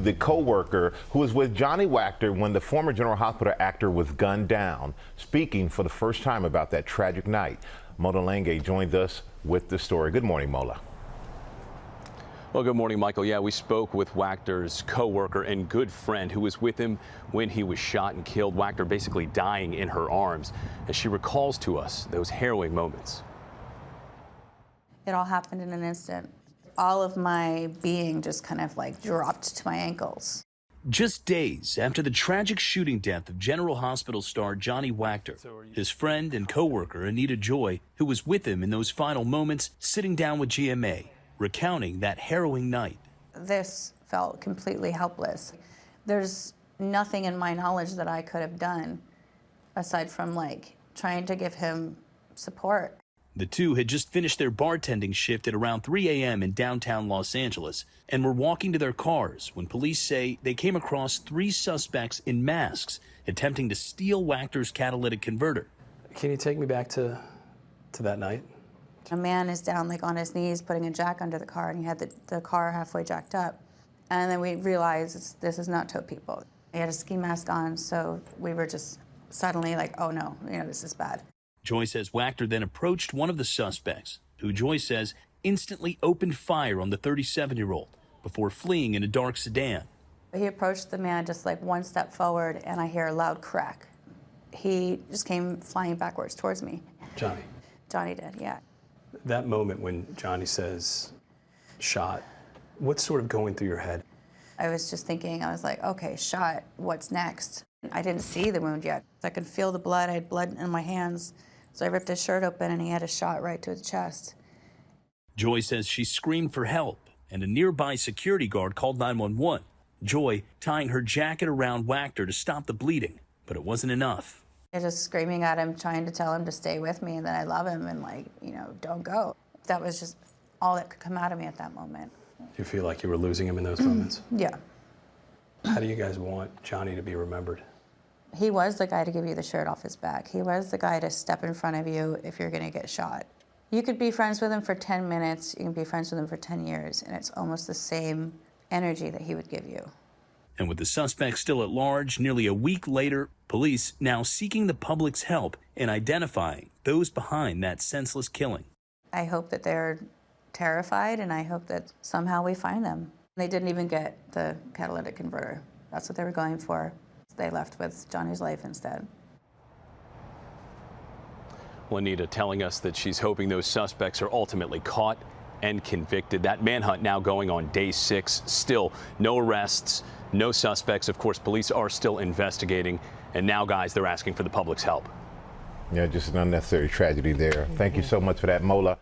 The co-worker who was with Johnny Wactor when the former General Hospital actor was gunned down, speaking for the first time about that tragic night. Mola Lange joined us with the story. Good morning, Mola. Well, good morning, Michael. Yeah, we spoke with Wactor's co-worker and good friend who was with him when he was shot and killed. Wactor basically dying in her arms as she recalls to us those harrowing moments. It all happened in an instant. All of my being just kind of like dropped to my ankles. Just days after the tragic shooting death of General Hospital star Johnny Wactor, his friend and co-worker Anita Joy, who was with him in those final moments, sitting down with GMA, recounting that harrowing night. This felt completely helpless. There's nothing in my knowledge that I could have done aside from like trying to give him support. The two had just finished their bartending shift at around 3 a.m. in downtown Los Angeles and were walking to their cars when police say they came across 3 suspects in masks attempting to steal Wactor's catalytic converter. Can you take me back to that night? A man is down like on his knees putting a jack under the car, and he had the car halfway jacked up. And then we realized this is not tow people. He had a ski mask on, so we were just suddenly like, oh no, this is bad. Joy says Wactor then approached one of the suspects, who Joy says instantly opened fire on the 37-year-old before fleeing in a dark sedan. He approached the man just like one step forward, and I hear a loud crack. He just came flying backwards towards me. Johnny? Johnny did, yeah. That moment when Johnny says, shot, what's sort of going through your head? I was just thinking, I was like, okay, shot, what's next? I didn't see the wound yet. I could feel the blood. I had blood in my hands. So I ripped his shirt open, and he had a shot right to his chest. Joy says she screamed for help, and a nearby security guard called 911. Joy tying her jacket around Wactor to stop the bleeding, but it wasn't enough. I was just screaming at him, trying to tell him to stay with me and that I love him and, don't go. That was just all that could come out of me at that moment. Do you feel like you were losing him in those moments? Yeah. How do you guys want Johnny to be remembered? He was the guy to give you the shirt off his back. He was the guy to step in front of you if you're going to get shot. You could be friends with him for 10 minutes, you can be friends with him for 10 years, and it's almost the same energy that he would give you. And with the suspect still at large, nearly a week later, police now seeking the public's help in identifying those behind that senseless killing. I hope that they're terrified, and I hope that somehow we find them. They didn't even get the catalytic converter. That's what they were going for. They left with Johnny's life instead. Anita telling us that she's hoping those suspects are ultimately caught and convicted. That manhunt now going on day 6. Still no arrests, no suspects. Of course, police are still investigating. And now, guys, they're asking for the public's help. Yeah, just an unnecessary tragedy there. Thank you so much for that, Mola.